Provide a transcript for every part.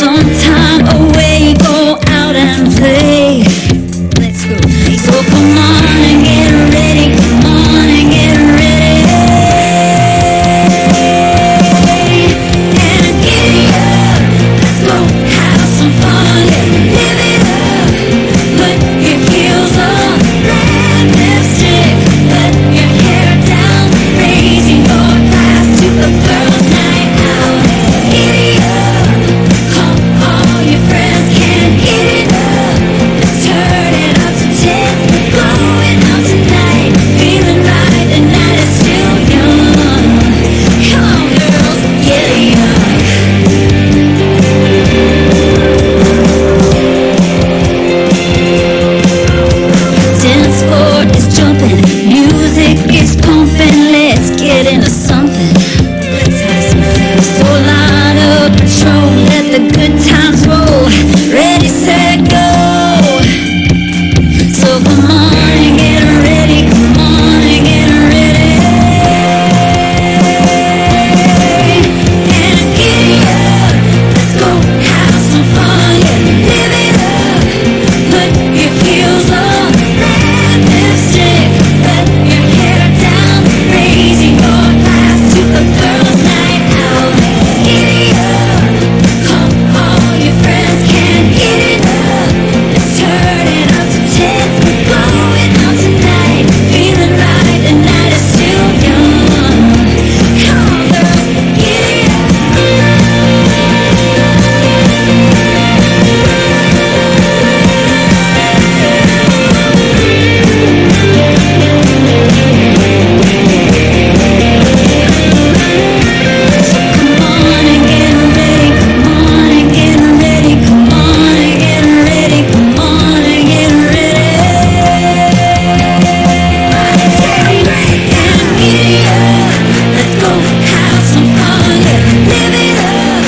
some time away, go out and play. Let's go. So come on and get ready, come on and get ready. And giddy up, let's go have some fun, yeah, live it up. Put your heels on, red lipstick, let your hair down, raising your glass to a girls' night out. Giddy up, come all your friends can get it up. Let's turn it up to 10, we're going out tonight, feeling right, the night is still young. Come on girls, giddy up. Dance floor is jumping, music is pumping, let's get into something. Let's have some fun. So line up, patrol, let the good times roll. Ready, set, go. So come on and get ready, come on and get ready. And giddy up, let's go have some fun, yeah, live it up. Put your heels on, red lipstick, let your hair down, raising your glass to a girls' night out. Giddy up, come all your friends can get it up. Let's turn it up to 10, we're going out tonight, feeling right, the night is still young. Come on girls, giddy up. So come on and get ready, come on and get ready, come on and get ready, come on and get ready. And giddy up, let's go have some fun, yeah, live it up.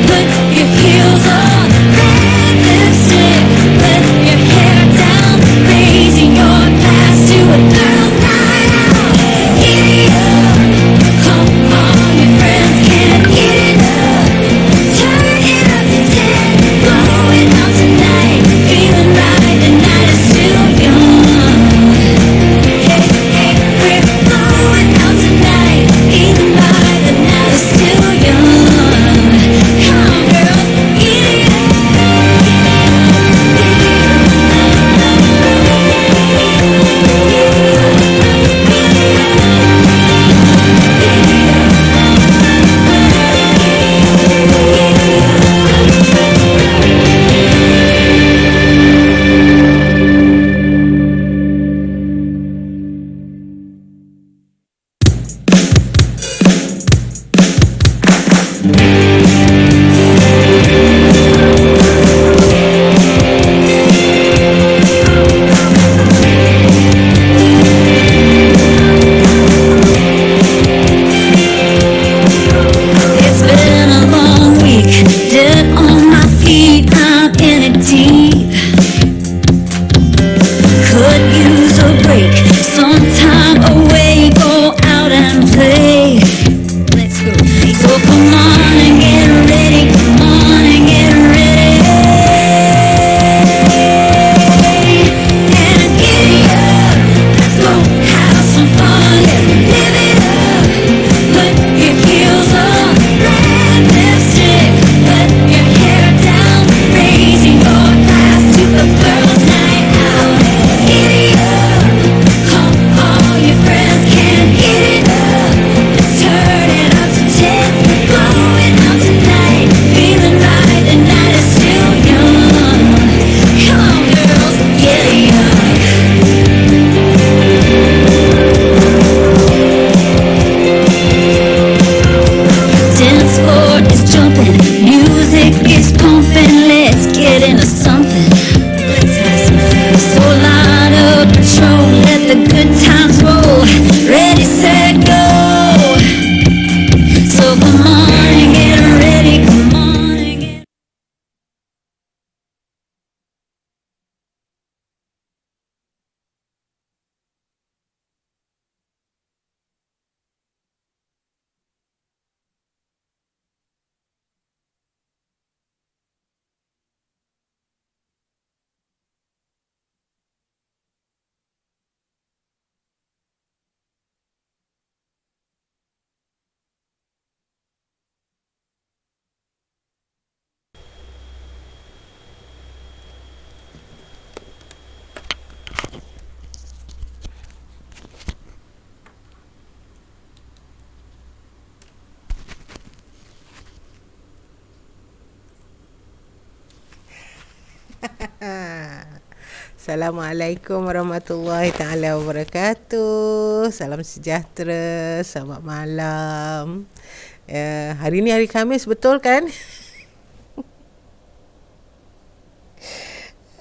Put your heels on, red lipstick, let your hair down, raising your glass to a girls' night out. Giddy up, come all your friends can get it up. Turn it up to 10, going out tonight, feeling right, the night is still young. Hey, hey, we're going out tonight, feeling right, the night is still young. Come on girls, giddy up. It's been a long week, dead on my feet, I'm in it deep. Could use a break, some time away, go out and play. Let's go. So come on and get ready, come on and get ready. And giddy up, let's go have some fun, yeah, live it up. Put your heels on, red lipstick, let your hair down, raising your glass to a girls' night out. Giddy up, come all your friends can get it up. Let's turn it up to 10, we're going Assalamualaikum warahmatullahi taala wabarakatuh. Salam sejahtera, selamat malam. Hari ni hari Khamis, betul kan?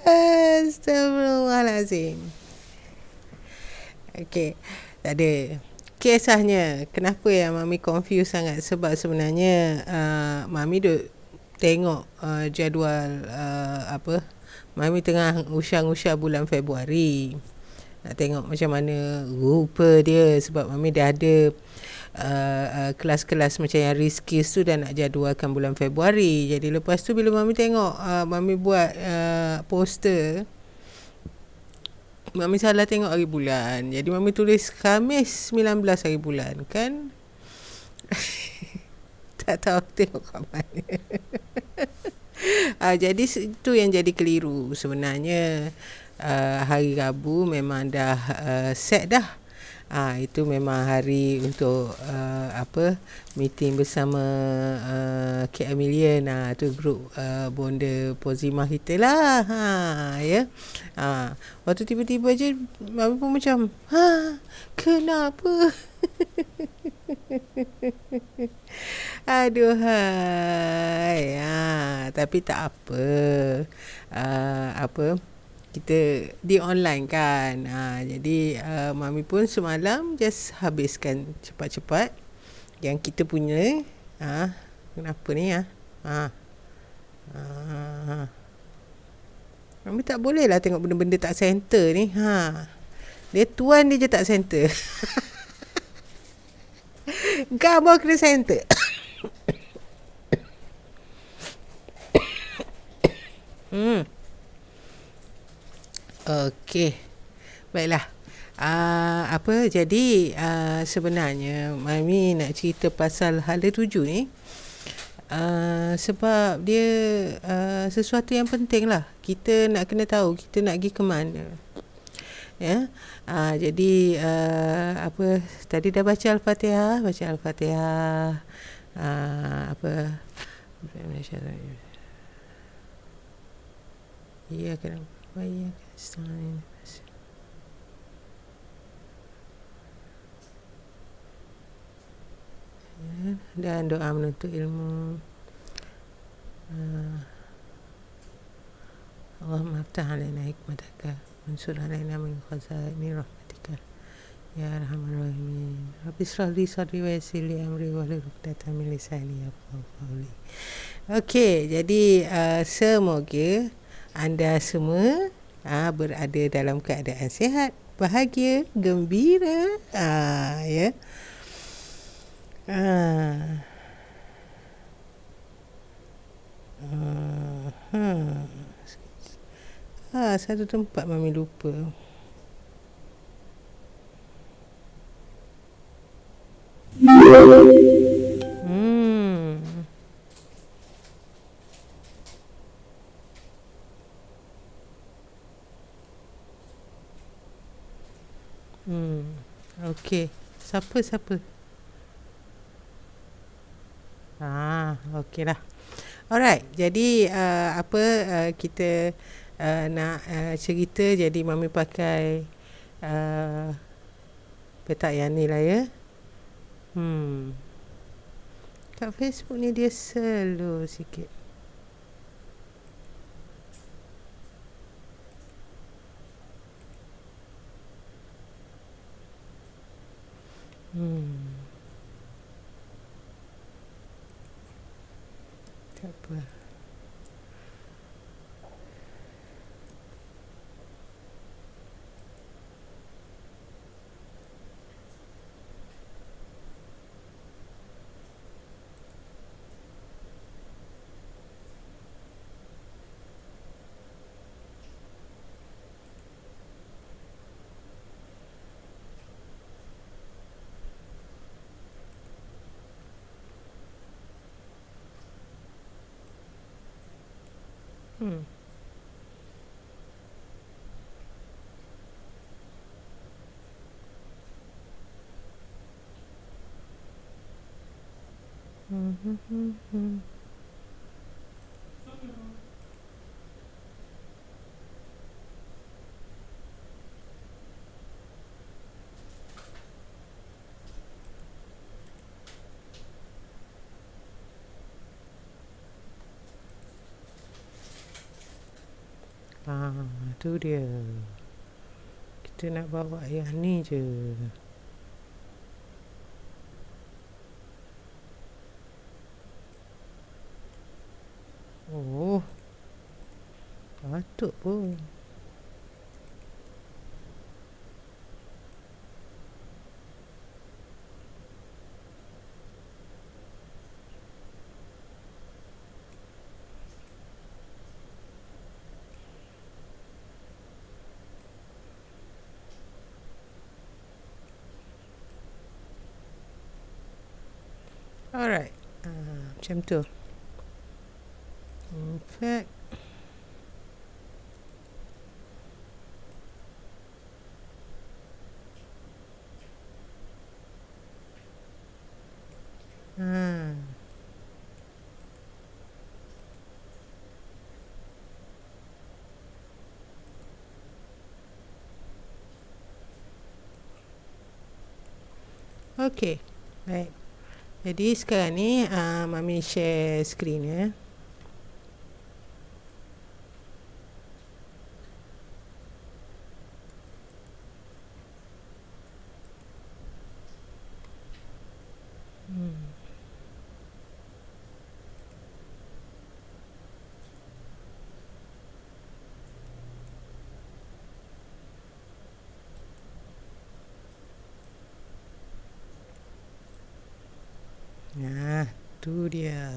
Astagfirullahalazim. Okey, tak ada. Kisahnya, kenapa yang Mami confuse sangat? Sebab sebenarnya Mami duk tengok jadual Mami tengah usah-usah bulan Februari. Nak tengok macam mana rupa dia. Sebab Mami dah ada kelas-kelas macam yang riskis tu dah nak jadualkan bulan Februari. Jadi lepas tu bila Mami tengok Mami buat poster, Mami salah tengok hari bulan. Jadi Mami tulis Khamis 19 hari bulan kan. Tak tahu tengok kat mana. Jadi itu yang jadi keliru. Sebenarnya hari Rabu memang dah set dah. Itu memang hari untuk meeting bersama KL Million. Tu grup bonda Pozimah kita lah. Ya. Waktu tiba-tiba je Mami pun macam kenapa? Aduhai. Tapi tak apa. Kita di online kan. Jadi Mami pun semalam just habiskan cepat-cepat yang kita punya. Kenapa ni Mami tak boleh lah tengok benda-benda tak center ni. Dia tuan dia je tak center. Gambar kena center. Okey. Baiklah. Jadi sebenarnya Mami nak cerita pasal hala tuju ni. Sebab dia sesuatu yang penting lah. Kita nak kena tahu kita nak pergi ke mana. Ya. Jadi tadi dah baca Al-Fatihah, Iya kan. Iya kan. Dan doa menuntut ilmu. Allahumma aftah alaina hikmataka wansur alaina min khazaini rahmatika ya arhamar rahimin. Rabbi shrah li sadri wa yassir li amri wahlul 'uqdatam min lisani yafqahu qawli. Okey, jadi semoga anda semua berada dalam keadaan sihat, bahagia, gembira. Ya. Satu tempat Mami lupa. Okey. Siapa? Okey lah. Alright. Jadi kita nak cerita. Jadi Mami pakai petak yang ni lah ya. Kat Facebook ni dia slow sikit. Tak apa. Tu dia. Kita nak bawa yang ni je. Oh, patut pun. Alright. Macam tu. In fact, okay. Baik. Jadi sekarang ni Mami share screen ya. Nah, tu dia.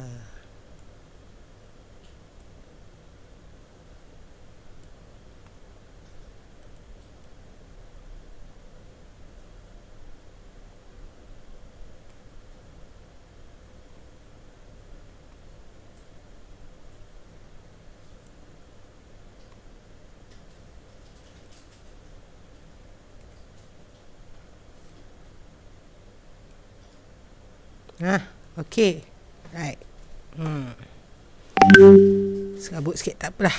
Okay. Right. Serabut sikit, tak apalah.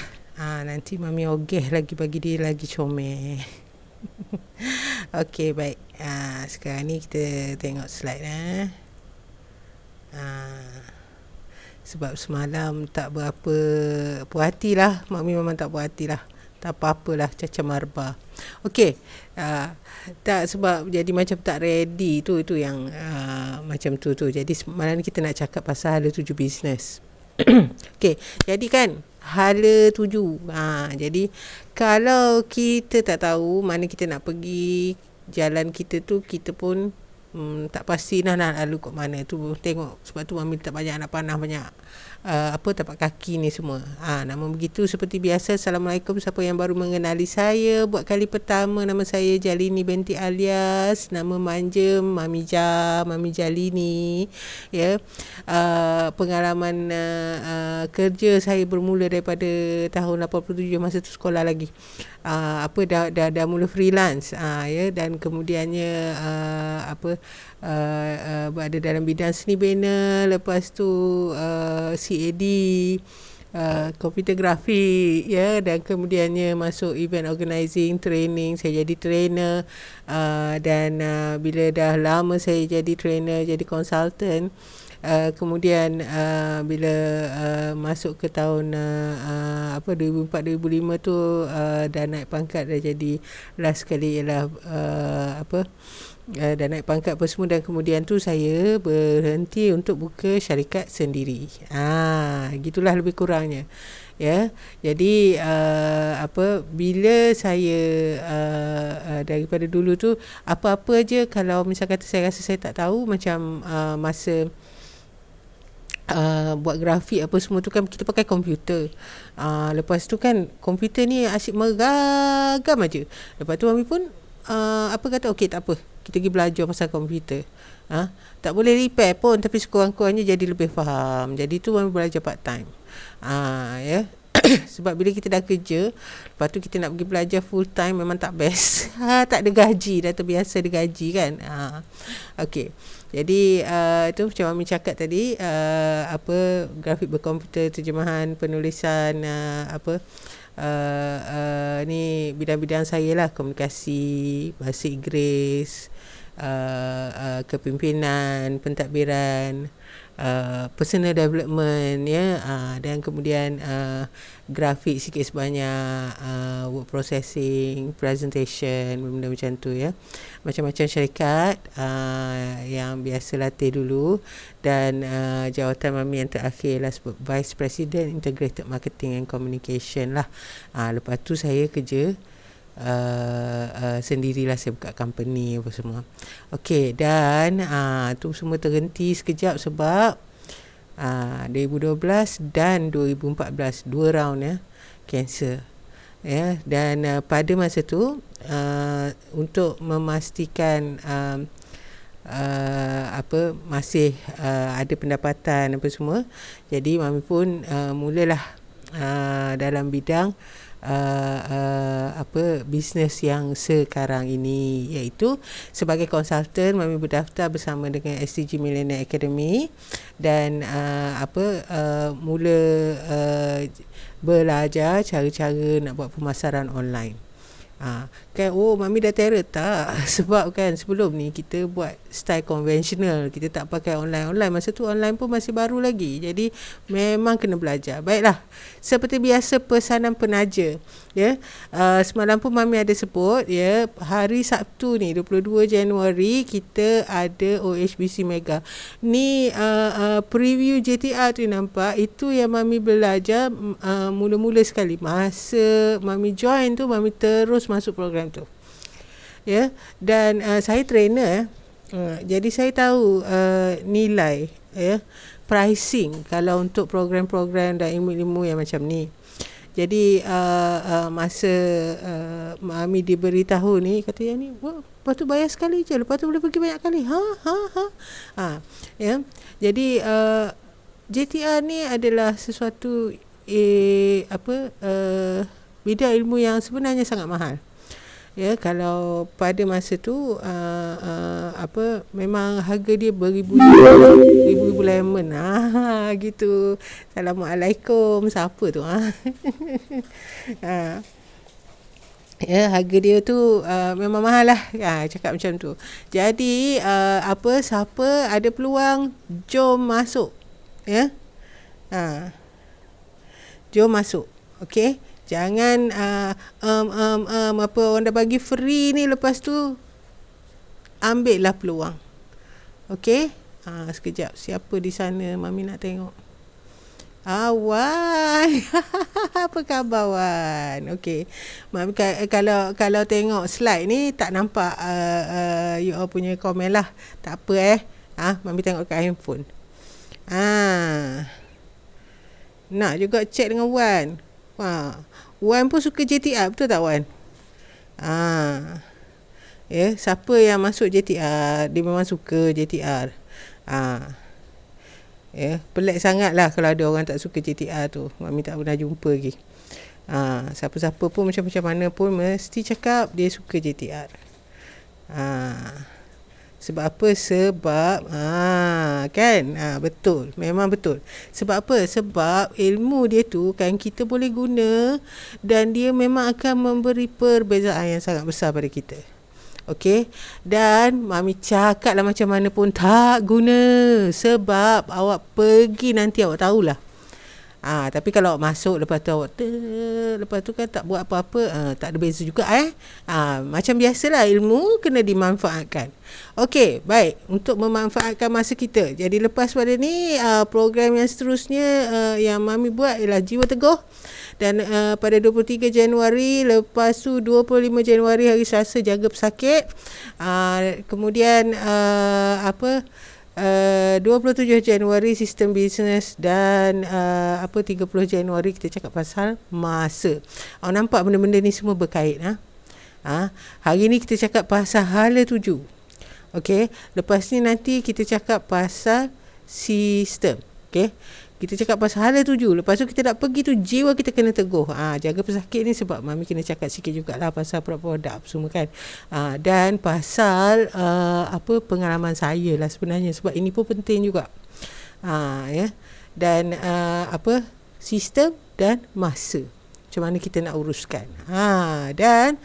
Nanti Mami ogeh lagi, bagi dia lagi comel. Okay, baik. Sekarang ni kita tengok slide. Sebab semalam tak berapa puas hati lah. Mami memang tak puas hati lah. Tak apa-apalah, caca marba. Okey. Tak, sebab jadi macam tak ready tu, itu yang macam tu. Jadi malam ni kita nak cakap pasal hala tuju bisnes. Okey, jadi kan hala tuju. Jadi kalau kita tak tahu mana kita nak pergi, jalan kita tu, kita pun tak pasti nak lalu kat mana tu. Tengok, sebab tu Mami tak banyak nak panah banyak tapak kaki ni semua. Namun begitu, seperti biasa, Assalamualaikum siapa yang baru mengenali saya buat kali pertama. Nama saya Jalini binti alias nama manja Mami Jalini ya. Pengalaman kerja saya bermula daripada tahun 87 masa tu sekolah lagi. Dah mula freelance ya, dan kemudiannya berada dalam bidang seni bina, lepas tu CAD, computer grafik ya, dan kemudiannya masuk event organising, training, saya jadi trainer, dan bila dah lama saya jadi trainer, jadi consultant. Kemudian bila masuk ke tahun 2004-2005 tu dah naik pangkat, dah jadi last kali ialah dah naik pangkat apa semua, dan kemudian tu saya berhenti untuk buka syarikat sendiri. Gitulah lebih kurangnya ya. Jadi bila saya daripada dulu tu, apa-apa aja kalau misal kata saya rasa saya tak tahu, macam masa buat grafik apa semua tu kan kita pakai komputer. Lepas tu kan komputer ni asyik meragam aja. Lepas tu Mami pun kata okey, tak apa, kita pergi belajar pasal komputer. Tak boleh repair pun, tapi sekurang-kurangnya jadi lebih faham. Jadi tu Mami belajar part time. Ya. Sebab bila kita dah kerja, lepas tu kita nak pergi belajar full time, memang tak best. Tak ada gaji, dah terbiasa ada gaji kan. Okey. Jadi itu macam Mami cakap tadi, grafik berkomputer, terjemahan, penulisan, ni bidang-bidang saya lah, komunikasi, bahasa Inggeris, kepimpinan, pentadbiran, personal development ya, dan kemudian grafik sikit sebanyak, word processing, presentation, benda macam tu ya. Macam-macam syarikat yang biasa latih dulu, dan jawatan Mami yang terakhir lah Vice President Integrated Marketing and Communication lah. Lepas tu saya kerja sendirilah, saya buka company apa semua. Okey, dan tu semua terhenti sekejap sebab 2012 dan 2014 dua round ya, kanser ya. Dan pada masa tu untuk memastikan masih ada pendapatan apa semua, jadi Mami pun mulalah dalam bidang bisnes yang sekarang ini, iaitu sebagai konsultan. Mami berdaftar bersama dengan SDG Millionaire Academy dan mula belajar cara-cara nak buat pemasaran online. Kan, Mami dah terror tak? Sebab kan sebelum ni kita buat style konvensional, kita tak pakai online. Masa tu online pun masih baru lagi, jadi memang kena belajar. Baiklah, seperti biasa pesanan penaja ya. Semalam pun Mami ada sebut ya, hari Sabtu ni 22 Januari kita ada OHBC Mega ni. Preview JTR tu nampak, itu yang Mami belajar mula-mula sekali. Masa Mami join tu, Mami terus masuk program tu ya. Dan saya trainer jadi saya tahu nilai ya, pricing kalau untuk program-program dan ilmu-ilmu yang macam ni. Jadi masa Mami diberitahu ni, kata yang ni, lepas tu bayar sekali je, lepas tu boleh pergi banyak kali. Ya. Jadi JTR ni adalah sesuatu bidang ilmu yang sebenarnya sangat mahal ya. Kalau pada masa tu memang harga dia beribu-ribu lemon gitu. Assalamualaikum, siapa tu ya, harga dia tu memang mahal lah cakap macam tu. Jadi siapa ada peluang, jom masuk ya. Jom masuk. Okey, jangan orang dah bagi free ni, lepas tu ambil lah peluang. Okey, sekejap, siapa di sana Mami nak tengok? Wan. Apa khabar Wan? Okey, Mami kalau tengok slide ni tak nampak you all punya komen lah. Tak apa Mami tengok kat handphone. Nak juga check dengan Wan. Wan pun suka JTR, betul tak Wan? Ya, siapa yang masuk JTR, dia memang suka JTR. Ya, pelik sangat lah kalau ada orang tak suka JTR tu. Mami tak pernah jumpa lagi. Siapa-siapa pun macam mana pun mesti cakap dia suka JTR. Sebab apa? Sebab kan, betul, memang betul. Sebab apa? Sebab ilmu dia tu kan kita boleh guna, dan dia memang akan memberi perbezaan yang sangat besar pada kita. Okey, dan Mami cakap lah macam mana pun tak guna, sebab awak pergi nanti awak tahulah. Tapi kalau awak masuk lepas tu kan tak buat apa-apa, tak ada beza juga macam biasalah, ilmu kena dimanfaatkan. Okey, baik, untuk memanfaatkan masa kita. Jadi lepas pada ni program yang seterusnya yang Mami buat ialah Jiwa Teguh. Dan pada 23 Januari, lepas tu 25 Januari hari Selasa Jaga Pesakit. Kemudian 27 Januari sistem bisnes, dan 30 Januari kita cakap pasal masa. Nampak benda-benda ni semua berkait. Hari ni kita cakap pasal hala tuju. Okey, lepas ni nanti kita cakap pasal sistem. Okey, kita cakap pasal hala tuju. Lepas tu kita nak pergi tu, jiwa kita kena teguh. Jaga pesakit ni sebab Mami kena cakap sikit jugalah pasal produk semua kan. Dan pasal pengalaman saya lah sebenarnya, sebab ini pun penting juga. Ya. Dan sistem dan masa. Macam mana kita nak uruskan. Dan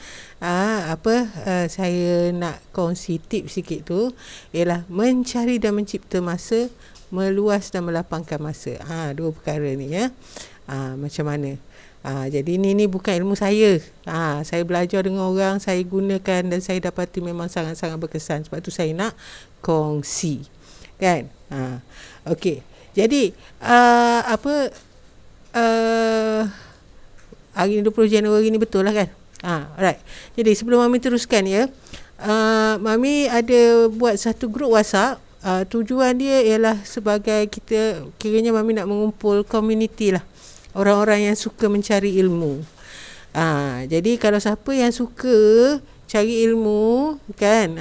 saya nak kongsi tip sikit tu ialah mencari dan mencipta masa meluas dan melapangkan masa. Dua perkara ni ya. Macam mana? Jadi ni bukan ilmu saya. Saya belajar dengan orang, saya gunakan dan saya dapati memang sangat-sangat berkesan. Sebab tu saya nak kongsi. Kan? Okey. Jadi hari ni 20 Januari ni betul lah kan? Alright. Jadi sebelum Mami teruskan ya, Mami ada buat satu grup WhatsApp. Tujuan dia ialah sebagai kita, kiranya Mami nak mengumpul community lah, orang-orang yang suka mencari ilmu. Jadi kalau siapa yang suka cari ilmu kan,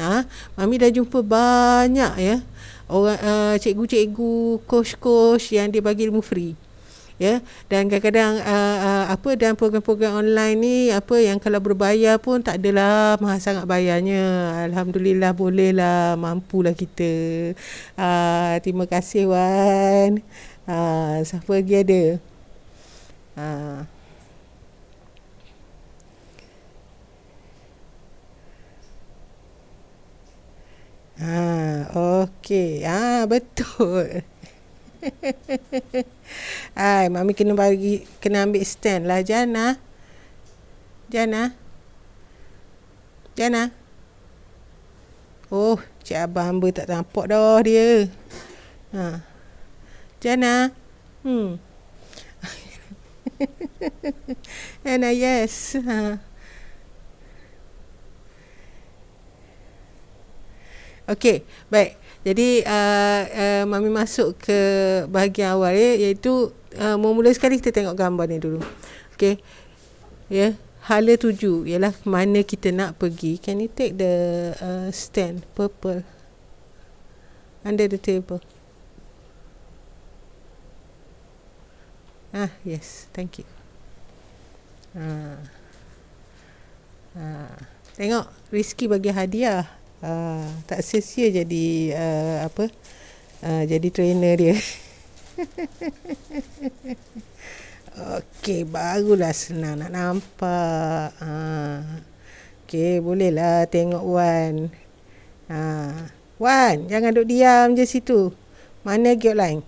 Mami dah jumpa banyak ya orang, cikgu-cikgu, coach-coach yang dia bagi ilmu free. Ya, dan kadang-kadang dan program-program online ni yang kalau berbayar pun tak adalah mahal sangat bayarnya. Alhamdulillah, bolehlah, mampulah kita. Terima kasih Wan. Siapa lagi ada? Okey. Betul. Mami kena ambil stand lah. Jana. Oh, Cik Abah hamba tak nampak dah dia. Jana. Jana, yes. Okey, baik. Jadi Mami masuk ke bahagian awal iaitu mula sekali kita tengok gambar ni dulu. Okey. Ya, hala tuju ialah mana kita nak pergi. Can you take the stand purple under the table? Yes, thank you. Tengok Rizky bagi hadiah. Tak sia-sia jadi jadi trainer dia. Okey, barulah senang nak nampak. Okey, bolehlah tengok Wan. Wan, jangan duduk diam je situ. Mana lagi lain?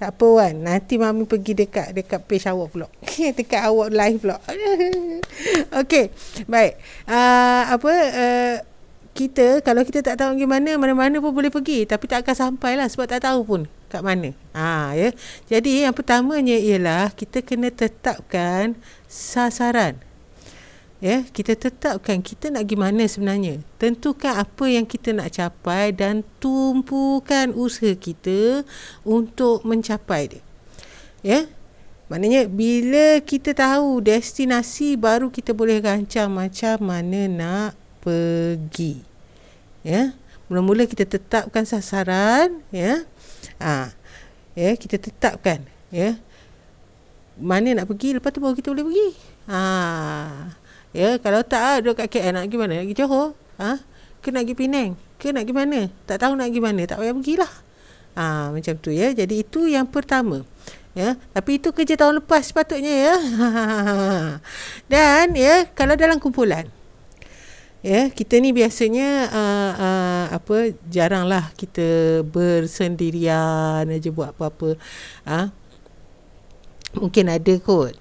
Tak apa Wan, nanti Mami pergi dekat page awak pula. Dekat awak live pula. Okey, baik. Kita kalau kita tak tahu pergi mana-mana pun boleh pergi, tapi tak akan sampai lah sebab tak tahu pun kat mana. Ya. Jadi yang pertamanya ialah kita kena tetapkan sasaran. Ya, kita tetapkan kita nak pergi mana sebenarnya. Tentukan apa yang kita nak capai dan tumpukan usaha kita untuk mencapai dia. Ya. Maknanya bila kita tahu destinasi, baru kita boleh rancang macam mana nak pergi. Ya, mula-mula kita tetapkan sasaran, ya. Kita tetapkan, ya, mana nak pergi, lepas tu baru kita boleh pergi. Ya, kalau tak duduk kat KL, nak pergi mana? Nak pergi Johor? Ke nak pergi Penang? Ke nak pergi mana? Tak tahu nak pergi mana, tak payah pergilah. Macam tu ya. Jadi itu yang pertama. Ya, tapi itu kerja tahun lepas sepatutnya ya. Dan ya, kalau dalam kumpulan, ya, kita ni biasanya jaranglah kita bersendirian aja buat apa-apa. Mungkin ada kot.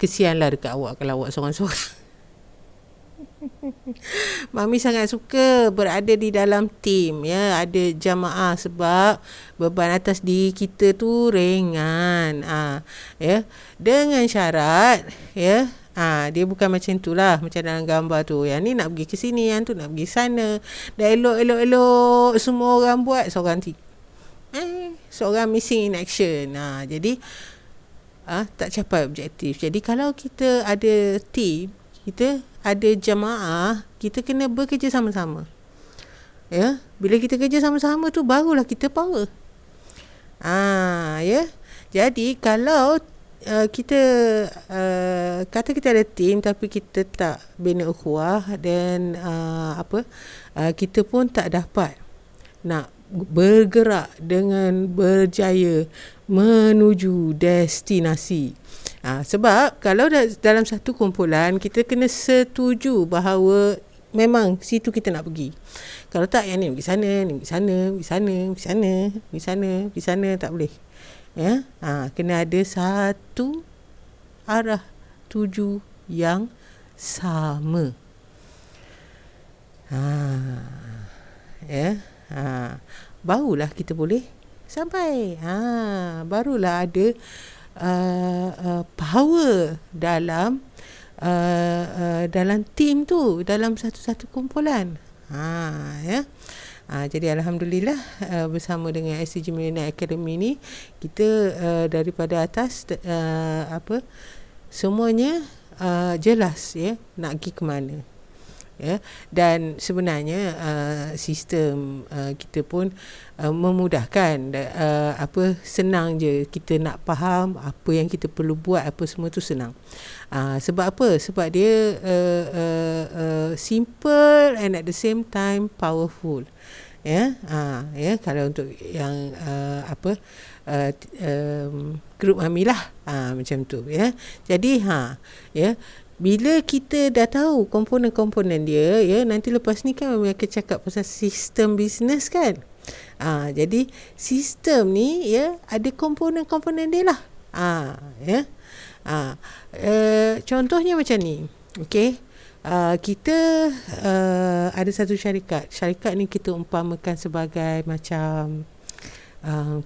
Kesianlah dekat awak kalau awak seorang-seorang. Mami sangat suka berada di dalam tim, ya, ada jamaah sebab beban atas diri kita tu ringan. Ya, dengan syarat, ya, dia bukan macam itulah, macam dalam gambar tu. Yang ni nak pergi ke sini, yang tu nak pergi sana. Dah elok semua orang buat, seorang missing in action. Jadi tak capai objektif. Jadi kalau kita ada team, kita ada jamaah, kita kena bekerja sama-sama. Ya, bila kita kerja sama-sama tu barulah kita power. Ya. Jadi kalau kita kata kita ada team tapi kita tak bina ukhuwah, dan kita pun tak dapat nak bergerak dengan berjaya menuju destinasi. Sebab kalau dalam satu kumpulan kita kena setuju bahawa memang situ kita nak pergi. Kalau tak, yang ni pergi sana, ni pergi sana, pergi sana, pergi sana, pergi sana, pergi sana, tak boleh. Ya, kena ada satu arah tuju yang sama. Ya, barulah kita boleh sampai. Barulah ada power dalam dalam tim tu, dalam satu-satu kumpulan. Ya. Jadi alhamdulillah, bersama dengan SCG Millionaire Academy ni, kita daripada atas semuanya jelas ya nak pergi ke mana. Ya, dan sebenarnya sistem kita pun memudahkan, senang je kita nak faham apa yang kita perlu buat, apa semua tu senang. Sebab apa? Sebab dia simple and at the same time powerful. Ya, kalau untuk yang grup Mami lah, macam tu ya. Jadi ya, bila kita dah tahu komponen-komponen dia, ya, nanti lepas ni kan Mami akan cakap pasal sistem bisnes kan. Jadi sistem ni ya ada komponen-komponen dia lah. Ya. Contohnya macam ni. Okey. Kita ada satu syarikat. Syarikat ni kita umpamakan sebagai macam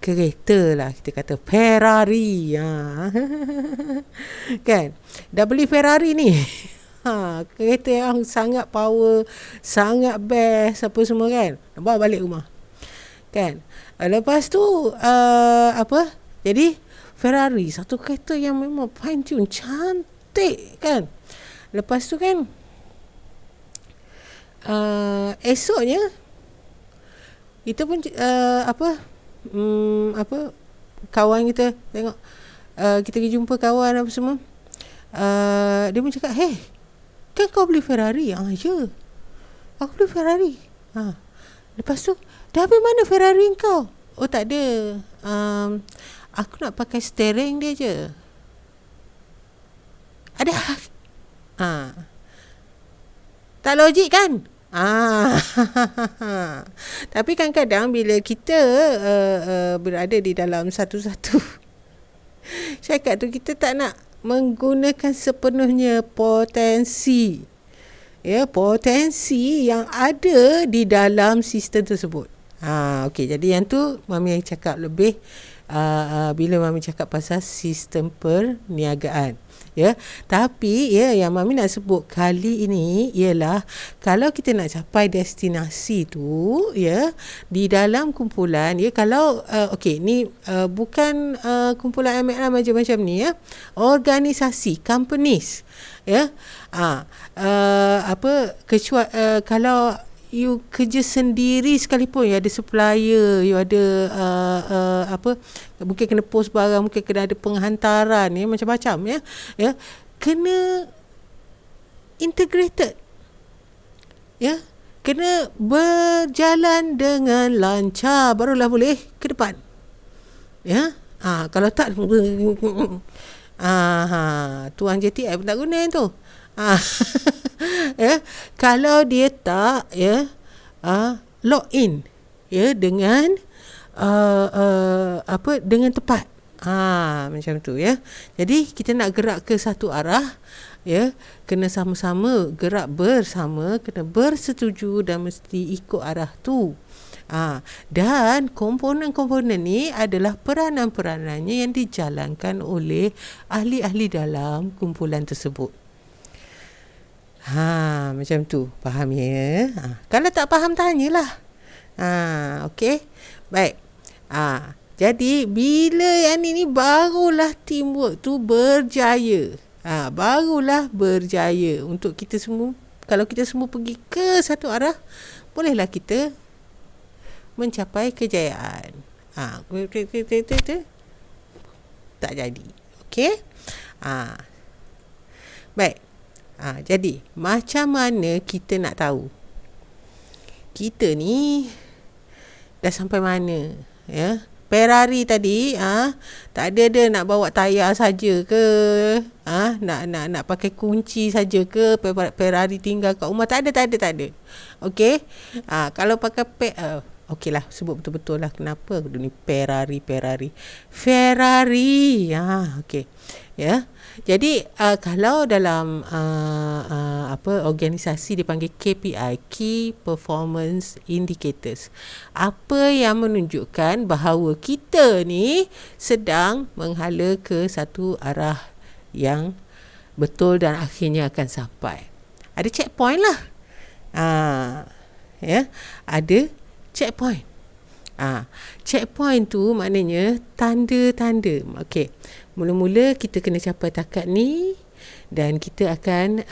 kereta lah, kita kata Ferrari. Kan, dah beli Ferrari ni, kereta yang sangat power, sangat best, apa semua kan, bawa balik rumah kan. Lepas tu jadi Ferrari satu kereta yang memang fine tune, cantik kan. Lepas tu kan esoknya kita pun kawan kita tengok, kita pergi jumpa kawan apa semua, dia pun cakap, hey, kan kau beli Ferrari? Ya, aku beli Ferrari. Lepas tu, dah habis mana Ferrari kau? Oh, tak ada, aku nak pakai steering dia je. Ada. Tak logik kan? Tapi kadang-kadang bila kita berada di dalam satu-satu syarikat tu, kita tak nak menggunakan sepenuhnya potensi, ya, potensi yang ada di dalam sistem tersebut. Okey, jadi yang tu Mami cakap lebih bila Mami cakap pasal sistem perniagaan. Ya, tapi ya, yang Mami nak sebut kali ini ialah kalau kita nak capai destinasi tu, ya, di dalam kumpulan, ya, kalau okey, ni bukan kumpulan MLM macam-macam ni, ya, organisasi, companies, ya, kecuali kalau you kerja sendiri sekalipun, you ada supplier, you ada mungkin kena post barang, mungkin kena ada penghantaran, ya, macam-macam, ya, kena integrated, ya, kena berjalan dengan lancar, barulah boleh ke depan, ya. Kalau tak tuang JTI pun tak guna yang tu. Ya, kalau dia tak, ya, log in, ya, dengan dengan tepat, macam tu, ya. Jadi kita nak gerak ke satu arah, ya, kena sama-sama gerak bersama, kena bersetuju dan mesti ikut arah tu. Dan komponen-komponen ni adalah peranan-peranannya yang dijalankan oleh ahli-ahli dalam kumpulan tersebut. Macam tu. Faham ya? Kalau tak faham, tanyalah. Okey. Baik. Jadi bila yang ni barulah teamwork tu berjaya. Barulah berjaya untuk kita semua. Kalau kita semua pergi ke satu arah, bolehlah kita mencapai kejayaan. Tak jadi. Okey? Baik. Jadi macam mana kita nak tahu kita ni dah sampai mana, ya, Ferrari tadi tak ada dia nak bawa tayar saja ke, nak pakai kunci saja ke, Ferrari tinggal kat rumah, tak ada. Okey. Kalau pakai okey lah, sebut betul-betul lah kenapa ni Ferrari. Okey. Ya. Jadi kalau dalam organisasi dipanggil KPI, Key Performance Indicators, apa yang menunjukkan bahawa kita ni sedang menghala ke satu arah yang betul dan akhirnya akan sampai. Ada checkpoint lah. Ya, ada checkpoint. Checkpoint tu maknanya tanda-tanda. Okey. Mula-mula kita kena capai takat ni dan kita akan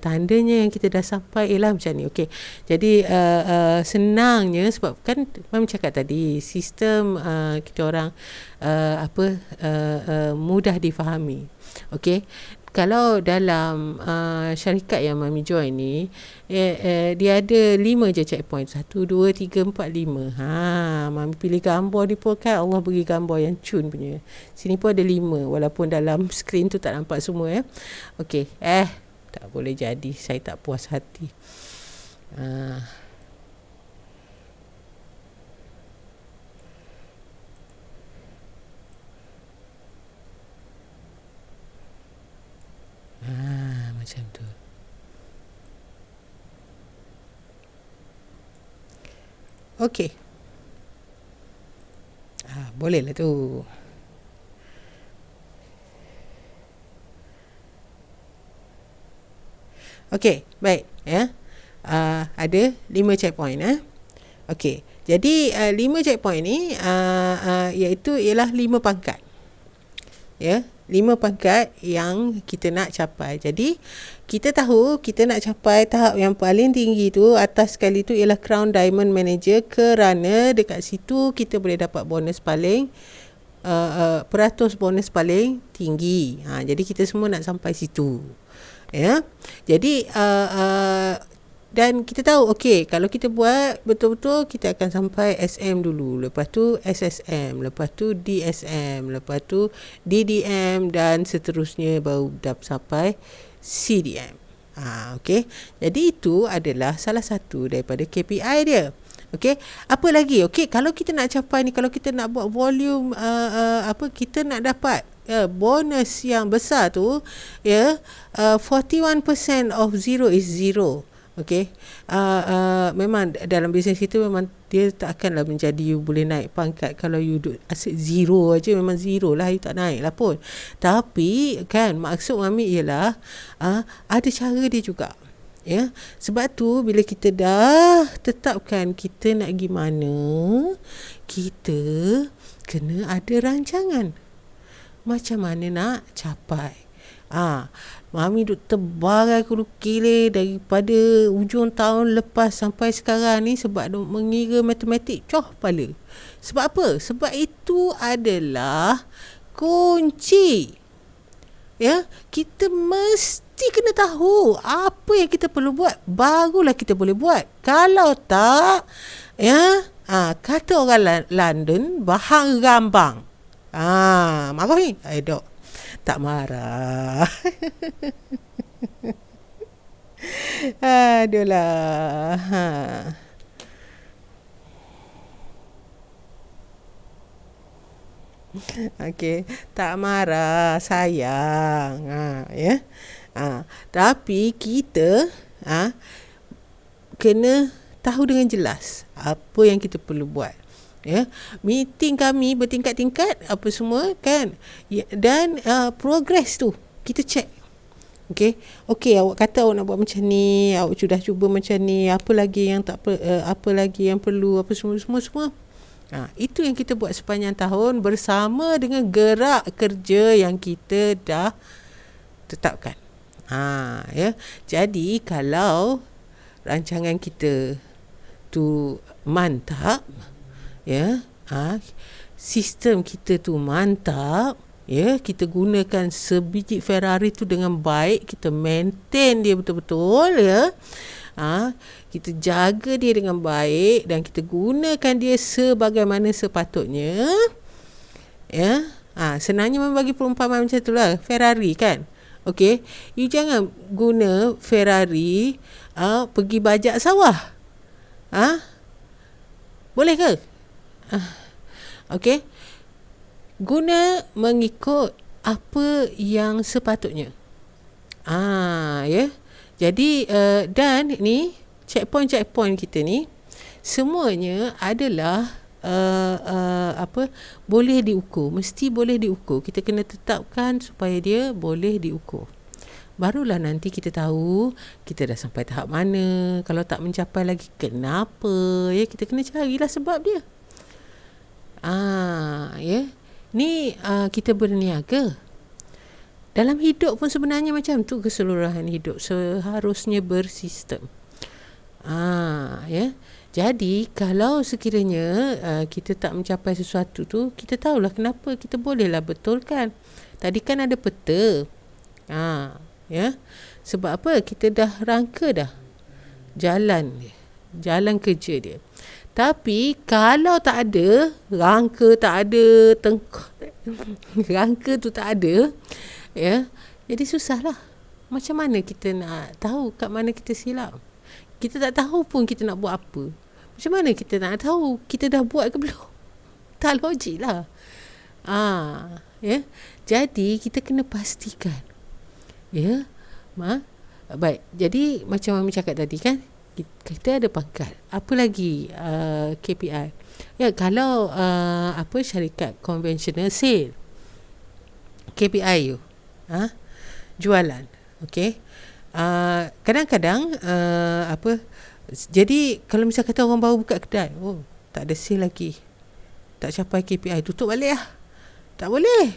tandanya yang kita dah sampai ialah macam ni. Okey. Jadi senangnya sebab kan Mam cakap tadi sistem kita orang mudah difahami. Okey. Kalau dalam syarikat yang Mami join ni, dia ada 5 je checkpoint. 1, 2, 3, 4, 5. Mami pilih gambar ni pun kan Allah bagi gambar yang cun punya. Sini pun ada 5 walaupun dalam skrin tu tak nampak semua. Okey. Tak boleh jadi. Saya tak puas hati. Macam tu. Okey. Boleh lah tu. Okey, baik. Ada 5 checkpoint. Okey. Jadi 5 checkpoint ni iaitu ialah 5 pangkat. Ya, 5 pangkat yang kita nak capai. Jadi kita tahu kita nak capai tahap yang paling tinggi tu, atas sekali tu ialah Crown Diamond Manager, kerana dekat situ kita boleh dapat bonus paling peratus bonus paling tinggi. Jadi kita semua nak sampai situ. Ya. Jadi dan kita tahu okey, kalau kita buat betul-betul kita akan sampai SM dulu, lepas tu SSM, lepas tu DSM, lepas tu DDM dan seterusnya baru dapat sampai CDM. Okey. Jadi itu adalah salah satu daripada KPI dia. Okey, apa lagi? Okey, kalau kita nak capai ni, kalau kita nak buat volume kita nak dapat bonus yang besar tu, 41% of zero is zero. Okey. Memang dalam bisnes kita memang dia tak akanlah menjadi you boleh naik pangkat kalau you asyik zero aja, memang zero lah, you tak naik lah pun. Tapi kan maksud Mami ialah ada cara dia juga. Ya, sebab tu bila kita dah tetapkan kita nak pergi mana, kita kena ada rancangan macam mana nak capai. Mami duk terbarai kudu kile daripada ujung tahun lepas sampai sekarang ni sebab duk mengira matematik kepala. Sebab apa? Sebab itu adalah kunci. Ya, kita mesti kena tahu apa yang kita perlu buat, barulah kita boleh buat. Kalau tak, kata orang London, bahang rambang. Marah ni? Dok. Tak marah. Aduhlah. Okey, tak marah, sayang. Ya. Tapi kita kena tahu dengan jelas apa yang kita perlu buat. Ya, meeting kami bertingkat-tingkat apa semua kan, dan progress tu kita check. Okey, awak kata awak nak buat macam ni, awak sudah cuba macam ni, apa lagi yang apa lagi yang perlu, apa semua. Itu yang kita buat sepanjang tahun bersama dengan gerak kerja yang kita dah tetapkan. Ya. Jadi kalau rancangan kita tu mantap, ya, sistem kita tu mantap, ya, kita gunakan sebiji Ferrari tu dengan baik, kita maintain dia betul-betul, ya, Kita jaga dia dengan baik dan kita gunakan dia sebagaimana sepatutnya. Ya. Senangnya membagi perumpamaan macam tu lah. Ferrari kan. Okey, you jangan guna Ferrari pergi bajak sawah. Boleh ke? Okey. Guna mengikut apa yang sepatutnya. Ya. Jadi dan ni checkpoint kita ni semuanya adalah boleh diukur, mesti boleh diukur. Kita kena tetapkan supaya dia boleh diukur. Barulah nanti kita tahu kita dah sampai tahap mana. Kalau tak mencapai lagi, kenapa? Ya, kita kena carilah sebab dia. Ya. Ni kita berniaga. Dalam hidup pun sebenarnya macam tu, keseluruhan hidup seharusnya bersistem. Ya. Jadi kalau sekiranya kita tak mencapai sesuatu tu, kita tahulah kenapa, kita bolehlah betulkan. Tadi kan ada peta. Ya. Sebab apa? Kita dah rangka dah jalan kerja dia. Tapi kalau tak ada rangka, tak ada rangka tu tak ada, ya, jadi susahlah. Macam mana kita nak tahu kat mana kita silap? Kita tak tahu pun kita nak buat apa. Macam mana kita nak tahu kita dah buat ke belum? Tak logik lah. Ya. Jadi kita kena pastikan. Ya. Baik. Jadi macam Mami cakap tadi kan, kita ada pangkat. Apa lagi KPI? Ya, kalau syarikat konvensional sale, KPI you jualan. Okey. Kadang-kadang jadi kalau misal kata orang baru buka kedai, tak ada sale lagi, tak capai KPI, tutup balik lah. Tak boleh.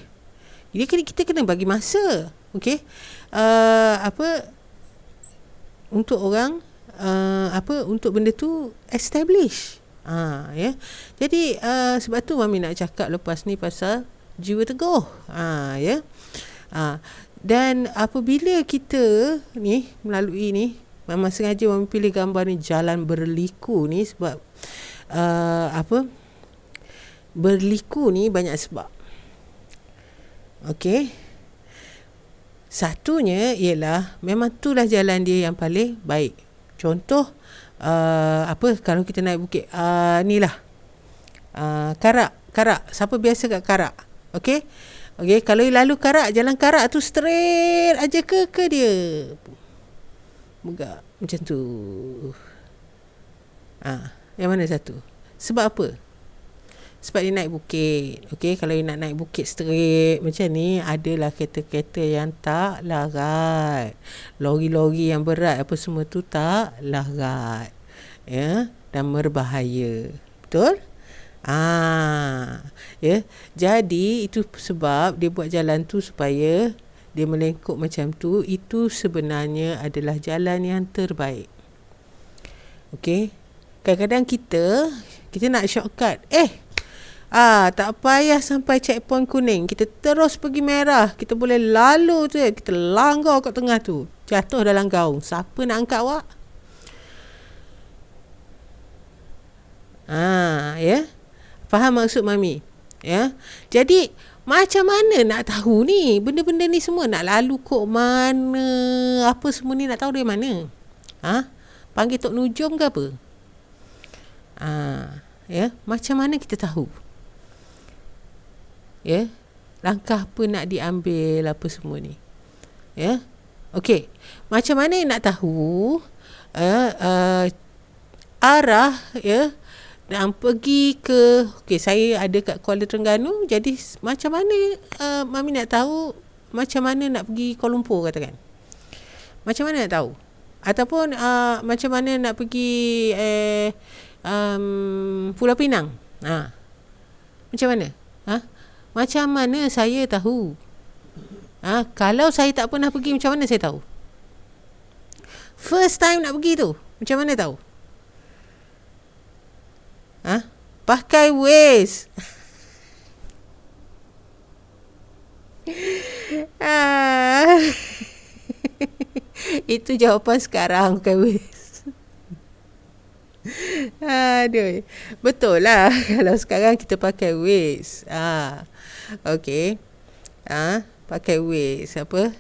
Jadi kita kena bagi masa. Okey. Untuk orang untuk benda tu establish. Ya. Jadi sebab tu Mami nak cakap lepas ni pasal jiwa teguh. Ya. Dan apabila kita ni melalui ni, Mama sengaja Mami pilih gambar ni jalan berliku ni sebab berliku ni banyak sebab. Okey. Satunya ialah memang itulah jalan dia yang paling baik. Contoh kalau kita naik bukit Karak. Siapa biasa kat Karak? Okey. Kalau lalu Karak, jalan Karak tu straight aja ke dia megak macam tu. Yang mana satu? Sebab apa? Sebab dia naik bukit. Okey, kalau dia nak naik bukit straight macam ni, adalah kereta-kereta yang tak larat. Lori-lori yang berat apa semua tu tak larat. Ya, dan berbahaya. Betul? Ya. Jadi itu sebab dia buat jalan tu supaya dia melengkuk macam tu. Itu sebenarnya adalah jalan yang terbaik. Okey. Kadang-kadang kita nak shortcut. Tak payah sampai checkpoint kuning, kita terus pergi merah, kita boleh lalu tu, kita langgar kat tengah tu, jatuh dalam gaung. Siapa nak angkat awak? Ya. Faham maksud Mami? Ya. Jadi macam mana nak tahu ni benda-benda ni semua, nak lalu kok mana, apa semua ni nak tahu dari mana? Panggil Tok Nujum ke apa? Ya, macam mana kita tahu? Ya, langkah apa nak diambil apa semua ni? Ya. Okey. Macam mana nak tahu arah, ya, dan pergi ke, saya ada kat Kuala Terengganu, jadi macam mana Mami nak tahu macam mana nak pergi Kuala Lumpur katakan? Macam mana nak tahu? Ataupun macam mana nak pergi Pulau Pinang? Macam mana? Macam mana saya tahu? Kalau saya tak pernah pergi, macam mana saya tahu? First time nak pergi tu, macam mana tahu? Pakai Waze. Itu jawapan sekarang, pakai Waze. Aduh. Betul lah kalau sekarang kita pakai Waze. Okey. Pakai Waze apa?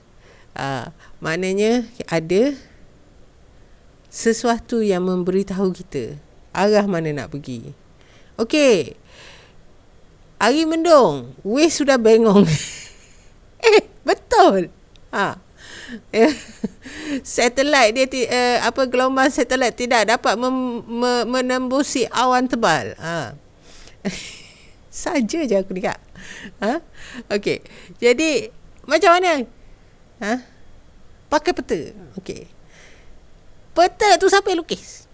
Maknanya ada sesuatu yang memberitahu kita arah mana nak pergi. Okey. Hari mendung, Waze sudah bengong. Betul. Satelit dia gelombang satelit tidak dapat menembusi awan tebal. Saja je aku dekat. Okey. Jadi macam mana? Pakai peta. Okey. Peta tu siapa yang lukis?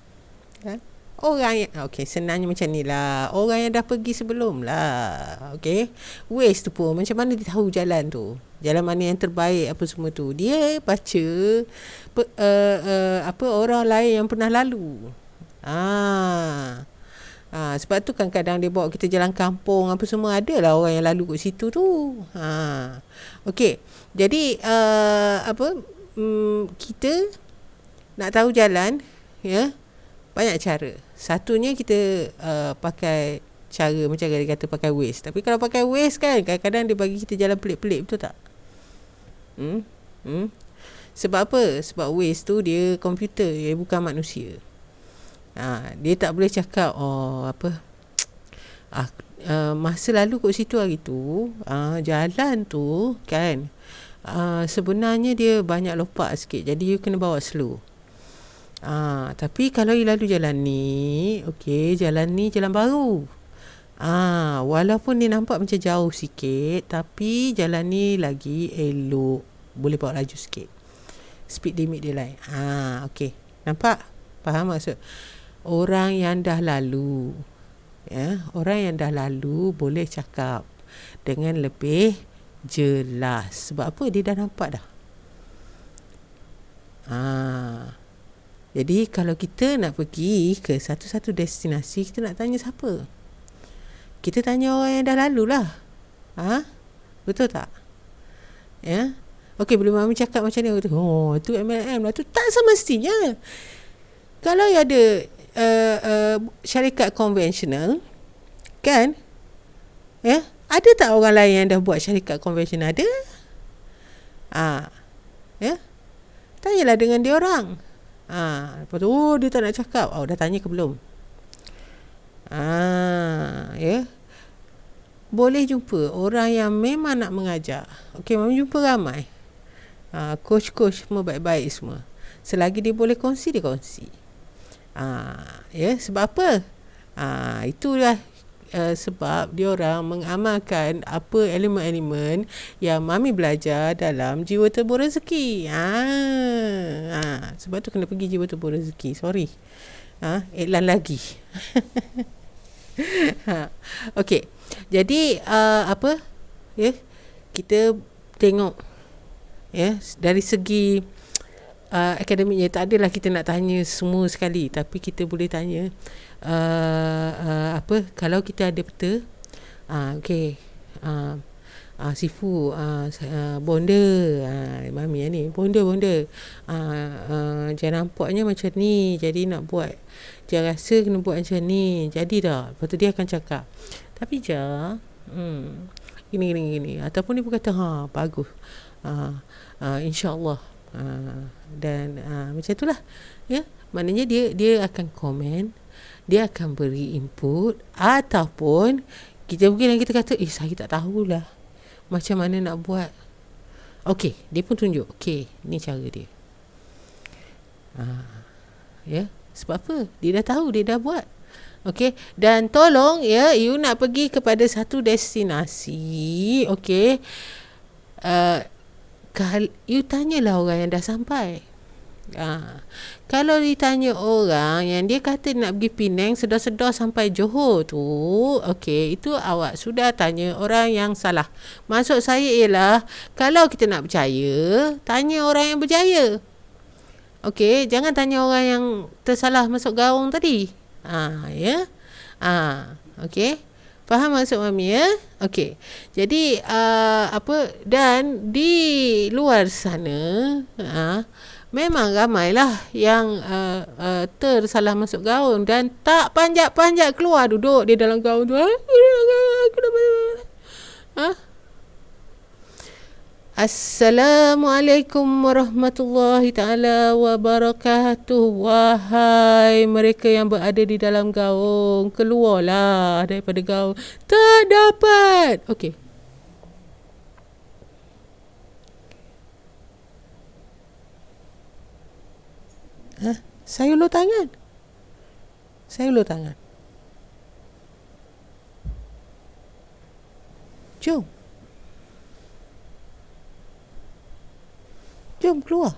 Orang yang senangnya macam ni lah. Orang yang dah pergi sebelum lah. Okey. Waze tu pun macam mana dia tahu jalan tu? Jalan mana yang terbaik apa semua tu? Dia baca orang lain yang pernah lalu. Sebab tu kan kadang dia bawa kita jalan kampung apa semua, ada lah orang yang lalu kat situ tu. Okey. Jadi kita nak tahu jalan, ya, banyak cara. Satunya kita pakai cara macam dia kata pakai Waze. Tapi kalau pakai Waze kan kadang-kadang dia bagi kita jalan pelik-pelik, betul tak? Sebab apa? Sebab Waze tu dia komputer, dia bukan manusia. Dia tak boleh cakap masa lalu kat situ hari tu, jalan tu kan sebenarnya dia banyak lopak sikit, jadi you kena bawa slow. Tapi kalau you lalu jalan ni, jalan ni jalan baru. Walaupun dia nampak macam jauh sikit, tapi jalan ni lagi elok, boleh bawa laju sikit. Speed limit dia lain. Okey. Nampak? Faham maksud? Orang yang dah lalu, orang yang dah lalu boleh cakap dengan lebih jelas. Sebab apa? Dia dah nampak dah. Jadi kalau kita nak pergi ke satu-satu destinasi, kita nak tanya siapa? Kita tanya orang yang dah lalu lah. Betul tak? Ya. Okey, bila Mami cakap macam ni, tu MLM lah. Tu tak semestinya. Kalau ada syarikat konvensional, kan? Ya, ada tak orang lain yang dah buat syarikat konvensional? Ada. Ya. Tanyalah dengan dia orang. Lepas tu, dia tak nak cakap. Dah tanya ke belum? Ya. Boleh jumpa orang yang memang nak mengajar. Okey, Mami jumpa ramai. Coach-coach semua baik-baik semua. Selagi dia boleh kongsi, dia kongsi. Ya, sebab apa? Itulah sebab dia orang mengamalkan apa elemen-elemen yang Mami belajar dalam Jiwa Terbur Rezeki. Sebab tu kena pergi Jiwa Terbur Rezeki. Sorry. Iklan lagi. Okey. Jadi ya, kita tengok ya dari segi akademiknya. Tak adalah kita nak tanya semua sekali, tapi kita boleh tanya kalau kita ada peta, okey, Sifu, bonda, Mami ni bonda, jangan nampaknya macam ni, jadi nak buat, jangan rasa kena buat macam ni, jadi dah. Lepas tu dia akan cakap, tapi gini, ataupun dia berkata bagus, insyaAllah, dan macam itulah, ya. Maknanya dia akan komen, dia akan beri input, ataupun kita mungkin kita kata saya tak tahulah macam mana nak buat. Okey, dia pun tunjuk, okey, ni cara dia. Ya, sebab apa? Dia dah tahu, dia dah buat. Okey, dan tolong ya, you nak pergi kepada satu destinasi, okey, you tanyalah orang yang dah sampai. Kalau ditanya orang yang dia kata nak pergi Penang, sedar-sedar sampai Johor tu, okey, itu awak sudah tanya orang yang salah. Maksud saya ialah, kalau kita nak percaya, tanya orang yang berjaya. Okey, jangan tanya orang yang tersalah masuk gaung tadi. Ya. Okey. Faham maksud Mami ya? Okey. Jadi dan di luar sana, memang ramailah yang tersalah masuk gaung dan tak panjat-panjat keluar, duduk di dalam gaung tu. Ha? Assalamualaikum warahmatullahi ta'ala wabarakatuh. Wahai mereka yang berada di dalam gaung, keluarlah daripada gaung. Tak dapat. Okey. Saya ulur tangan. Jom. Jom keluar.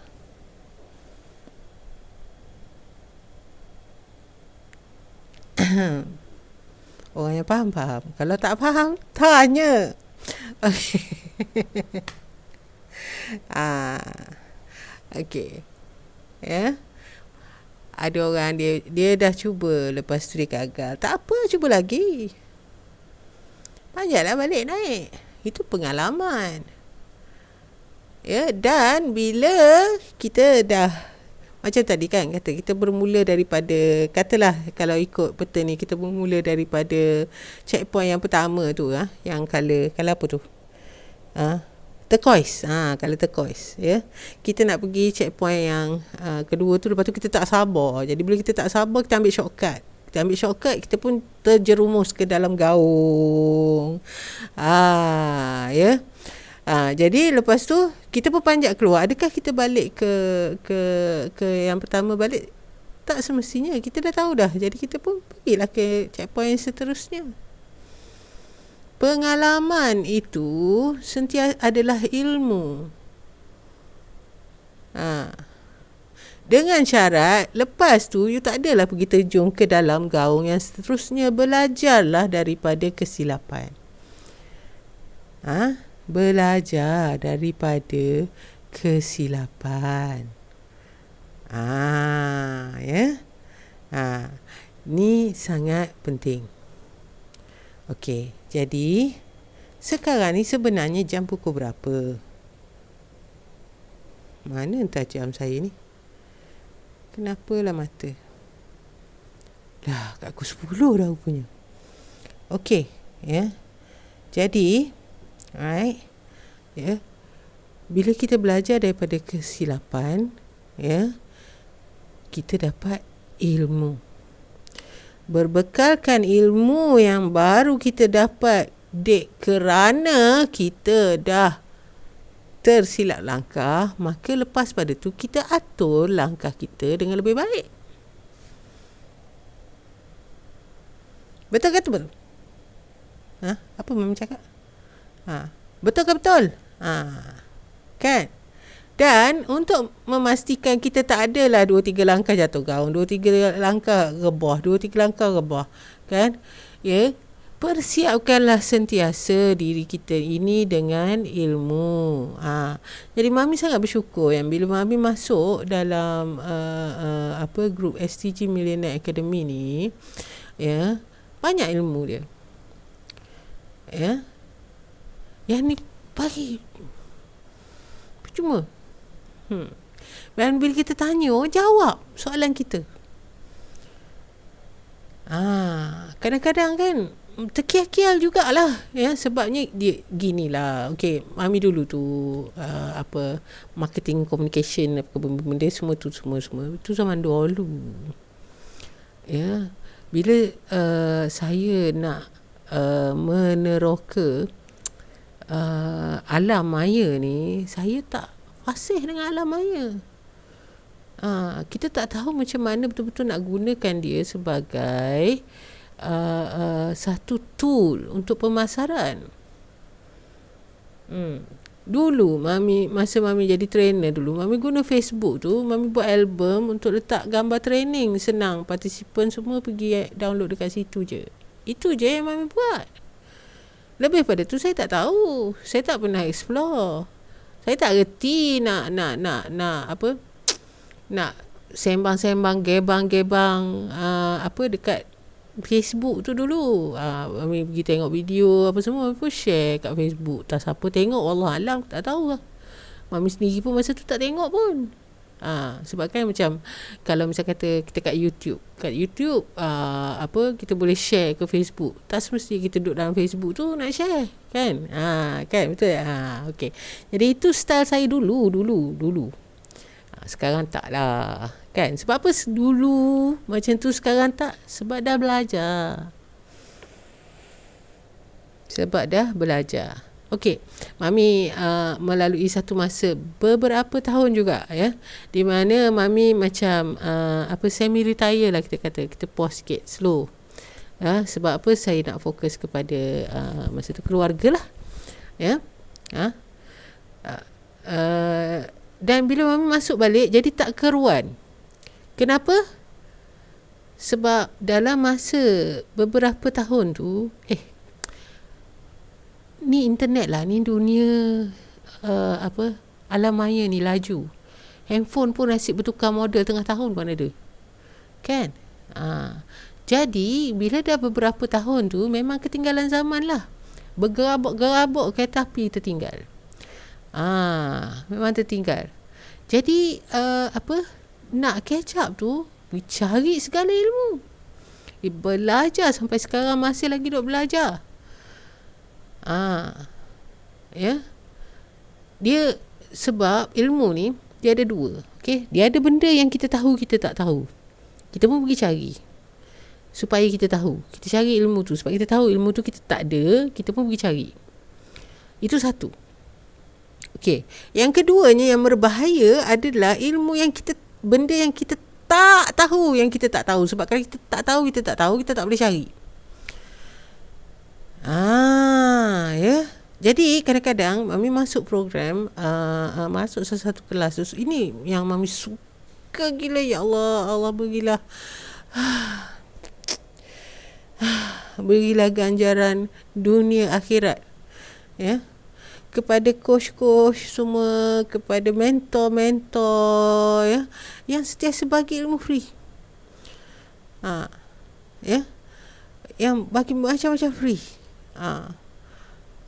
Orang yang faham. Kalau tak faham, tanya. Okey. Ya. Ada orang dia dah cuba, lepas tu dia gagal. Tak apa, cuba lagi. Panjatlah balik naik. Itu pengalaman. Ya, dan bila kita dah, macam tadi kan kata, kita bermula daripada, katalah kalau ikut peta ni, kita bermula daripada checkpoint yang pertama tu, yang color apa tu, turquoise, color turquoise, ya. Kita nak pergi checkpoint yang kedua tu, lepas tu kita tak sabar. Jadi bila kita tak sabar, kita ambil shortcut. Kita pun terjerumus ke dalam gaung. Ya. Jadi lepas tu kita pun panjat keluar. Adakah kita balik ke yang pertama balik? Tak semestinya. Kita dah tahu dah. Jadi kita pun pergilah ke checkpoint yang seterusnya. Pengalaman itu sentiasa adalah ilmu. Dengan syarat lepas tu you tak adalah pergi terjun ke dalam gaung yang seterusnya. Belajarlah daripada kesilapan. Belajar daripada kesilapan. Ya. Ni sangat penting. Okey, jadi sekarang ni sebenarnya jam pukul berapa? Mana entah jam saya ni? Kenapalah mata? Lah, kat pukul 10 dah rupanya. Okey, ya. Jadi, alright. Ya. Bila kita belajar daripada kesilapan, ya, kita dapat ilmu. Berbekalkan ilmu yang baru kita dapat, kerana kita dah tersilap langkah, maka lepas pada tu kita atur langkah kita dengan lebih baik. Betul ke betul? Apa Mami cakap? Betul ke betul? Kan? Dan untuk memastikan kita tak adalah 2-3 langkah jatuh gaung, 2-3 langkah rebah, kan? Ya, persiapkanlah sentiasa diri kita ini dengan ilmu. Jadi Mami sangat bersyukur yang bila Mami masuk dalam grup STG Millionaire Academy ni, ya, banyak ilmu dia. Ya. Yang ni bagi percuma. Dan bila kita tanya, jawab soalan kita. Kadang-kadang kan terkial-kial jugalah, ya, sebabnya dia ginilah. Okey, Mami dulu tu marketing communication, apa benda semua tu zaman dulu. Ya, bila saya nak meneroka alam maya ni, saya tak fasih dengan alam maya. Kita tak tahu macam mana betul-betul nak gunakan dia sebagai satu tool untuk pemasaran. Dulu masa Mami jadi trainer dulu, Mami guna Facebook tu, Mami buat album untuk letak gambar training. Senang, partisipan semua pergi download dekat situ je. Itu je yang Mami buat. Lebih pada tu saya tak tahu. Saya tak pernah explore. Saya tak reti nak sembang-sembang, gebang-gebang dekat Facebook tu dulu. Mami pergi tengok video apa semua, Mami pun share kat Facebook. Tak siapa tengok, wallahualam, tak tahu lah. Mami sendiri pun masa tu tak tengok pun. Sebab kan macam kalau misal kata kita kat YouTube, kita boleh share ke Facebook. Tak semesti kita duduk dalam Facebook tu nak share, kan? Kan betul tak? Okey. Jadi itu style saya dulu. Sekarang tak lah, kan? Sebab apa dulu macam tu, sekarang tak? Sebab dah belajar. Okey, Mami melalui satu masa beberapa tahun juga, ya, di mana Mami macam semi retire lah, kita kata. Kita pause sikit, slow. Sebab apa? Saya nak fokus kepada masa tu keluarga lah, ya. Dan bila Mami masuk balik, jadi tak keruan. Kenapa? Sebab dalam masa beberapa tahun tu, ni internet lah, ni dunia alam maya ni laju. Handphone pun nasib bertukar model tengah tahun pun ada, kan? Jadi bila dah beberapa tahun tu, memang ketinggalan zaman lah. Bergerabak-gerabak kereta api tertinggal. Memang tertinggal. Jadi nak catch up tu, cari segala ilmu, belajar sampai sekarang masih lagi duk belajar. Ya. Dia sebab ilmu ni dia ada dua. Okey, dia ada benda yang kita tahu kita tak tahu. Kita pun pergi cari supaya kita tahu. Kita cari ilmu tu sebab kita tahu ilmu tu kita tak ada, kita pun pergi cari. Itu satu. Okey, yang keduanya yang berbahaya adalah ilmu yang benda yang kita tak tahu, yang kita tak tahu. Sebab kalau kita tak tahu, kita tak boleh cari. Ya. Jadi kadang-kadang Mami masuk program, masuk satu kelas tu. Ini yang Mami suka gila, ya Allah berilah berilah ganjaran dunia akhirat, ya, kepada coach-coach semua, kepada mentor-mentor, ya, yang sentiasa bagi ilmu free. Ya, yang bagi macam-macam free.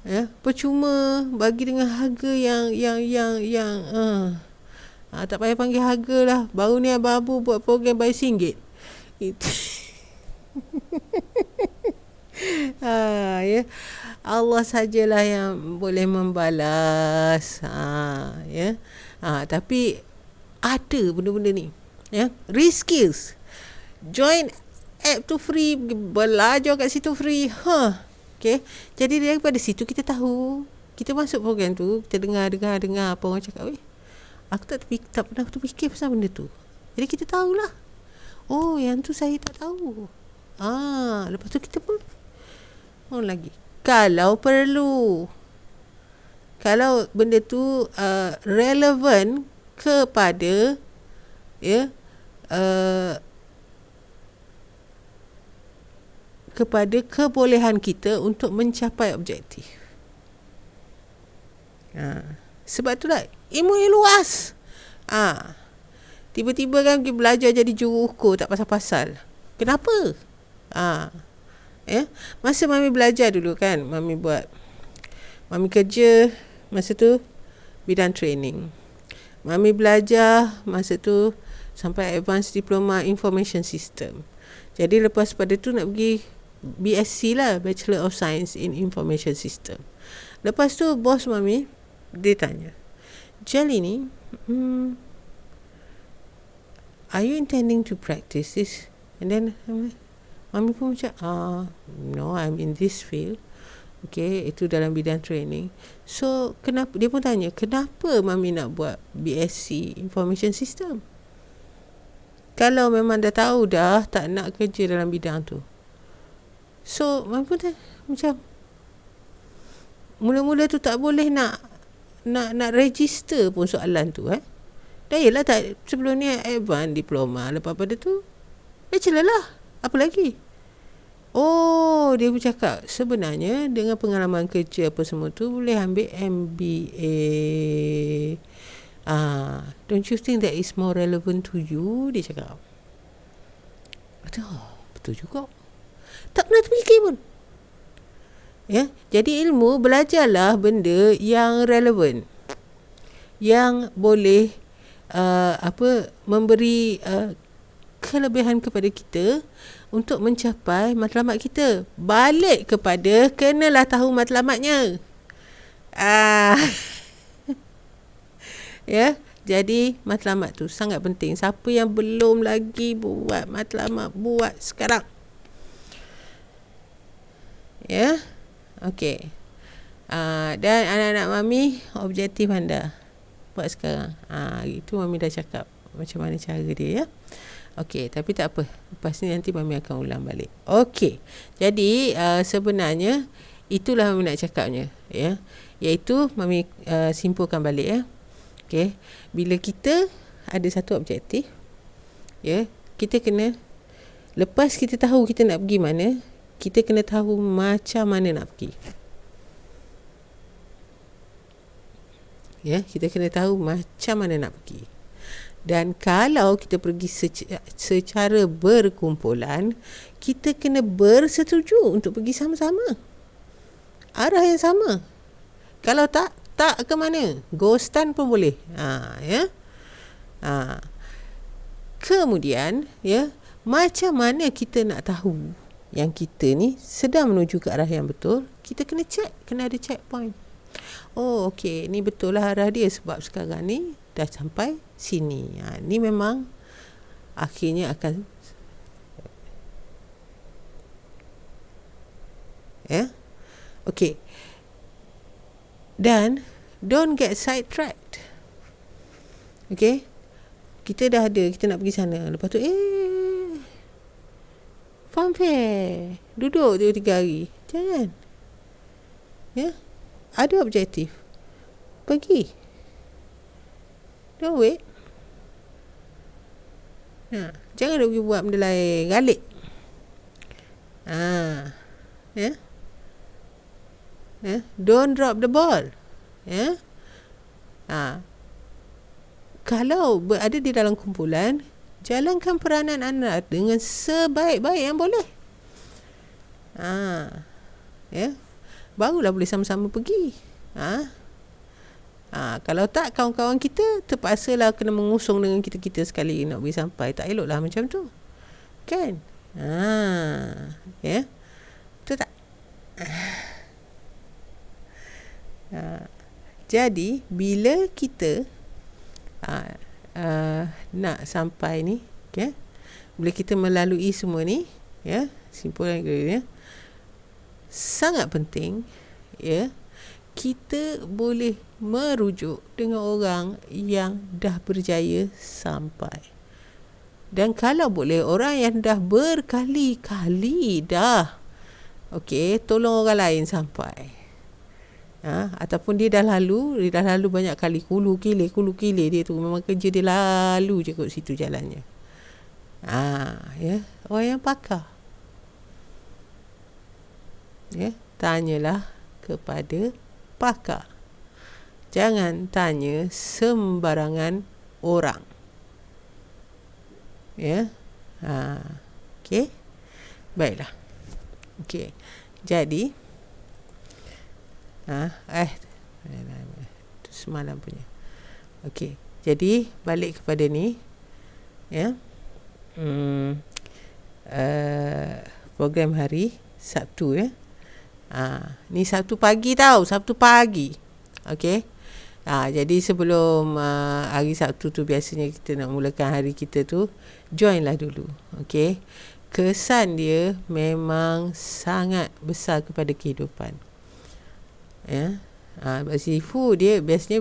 Ya, percuma, bagi dengan harga yang tak payah panggil harga lah. Baru ni Abang-Abu buat program bayar RM1. Itu. Ya, Allah sajalah yang boleh membalas. Ya. Tapi ada benda-benda ni, ya. Reskills. Join app tu free, belajar kat situ free. Okay. Jadi daripada situ kita tahu. Kita masuk program tu, kita dengar apa orang cakap. Aku tak pernah terfikir pasal benda tu. Jadi kita tahulah. Oh, yang tu saya tak tahu. Lepas tu kita pun lagi. Kalau perlu. Kalau benda tu relevan kepada, ya, kepada kebolehan kita untuk mencapai objektif. Sebab tu lah ilmu yang luas. Tiba-tiba kan pergi belajar jadi juru ukur tak pasal-pasal. Kenapa? Ya, masa Mami belajar dulu kan, Mami kerja masa tu bidang training. Mami belajar masa tu sampai advanced diploma information system. Jadi lepas pada tu nak pergi BSc lah, Bachelor of Science in Information System. Lepas tu bos Mami, dia tanya, Jelly ni, are you intending to practice this? And then Mami pun macam, no, I'm in this field. Okay, itu dalam bidang training. So kenapa, dia pun tanya, kenapa Mami nak buat BSc Information System kalau memang dah tahu dah tak nak kerja dalam bidang tu? So Mami pun macam, mula-mula tu tak boleh nak register pun soalan tu. Dah yelah tak, sebelum ni advance diploma, lepas pada tu bachelor lah, apa lagi? Oh, dia bercakap sebenarnya dengan pengalaman kerja apa semua tu boleh ambil MBA. Don't you think that is more relevant to you? Dia cakap. Betul juga. Tak pernah terfikir pun. Ya, jadi ilmu, belajarlah benda yang relevan, yang boleh memberi kelebihan kepada kita untuk mencapai matlamat kita. Balik kepada kenalah tahu matlamatnya. Ya, jadi matlamat tu sangat penting. Siapa yang belum lagi buat matlamat, buat sekarang. Ya. Okey. Dan anak-anak mami, objektif anda buat sekarang. Itu mami dah cakap macam mana cara dia, ya. Okey, tapi tak apa. Lepas ni nanti mami akan ulang balik. Okey. Jadi sebenarnya itulah mami nak cakapnya, ya. Iaitu mami simpulkan balik, ya. Okey. Bila kita ada satu objektif, ya, kita kena, lepas kita tahu kita nak pergi mana, kita kena tahu macam mana nak pergi. Ya, kita kena tahu macam mana nak pergi. Dan kalau kita pergi secara berkumpulan, kita kena bersetuju untuk pergi sama-sama. Arah yang sama. Kalau tak ke mana? Ghostan pun boleh. Ya. Kemudian, ya, macam mana kita nak tahu yang kita ni sedang menuju ke arah yang betul? Kita kena check, kena ada checkpoint. Oh, okey, ni betul lah arah dia sebab sekarang ni dah sampai sini. Ni memang akhirnya akan, ya. Okey. Dan don't get sidetracked. Okey. Kita dah ada, kita nak pergi sana. Lepas tu funfair. Duduk 2-3 hari. Jangan. Ya. Ada objektif. Pergi. Don't wait. Jangan pergi buat benda lain. Galik. Ya. Don't drop the ball. Ya. Kalau berada di dalam kumpulan, jalankan peranan anda dengan sebaik-baik yang boleh. Ya. Barulah boleh sama-sama pergi. Kalau tak, kawan-kawan kita terpaksalah kena mengusung dengan kita-kita sekali nak boleh sampai. Tak eloklah macam tu. Kan? Ya. Betul tak? Jadi bila kita nak sampai ni, okay, bila kita melalui semua ni, ya, simpulan dia, sangat penting, ya, kita boleh merujuk dengan orang yang dah berjaya sampai. Dan kalau boleh, orang yang dah berkali-kali dah, okey, tolong orang lain sampai. Ataupun dia dah lalu banyak kali, kulu kilir dia tu, memang kerja dia lalu je kat situ jalannya. Ya, orang yang pakar. Ya, tanyalah kepada pakar. Jangan tanya sembarangan orang. Ya. Okey. Baiklah. Okey. Jadi itu semalam punya. Okey. Jadi balik kepada ni, ya. Program hari Sabtu, ya. Ni Sabtu pagi tau, Sabtu pagi. Okey. Jadi sebelum hari Sabtu tu, biasanya kita nak mulakan hari kita tu, joinlah dulu. Okey. Kesan dia memang sangat besar kepada kehidupan. Ya. Pak Sifu dia biasanya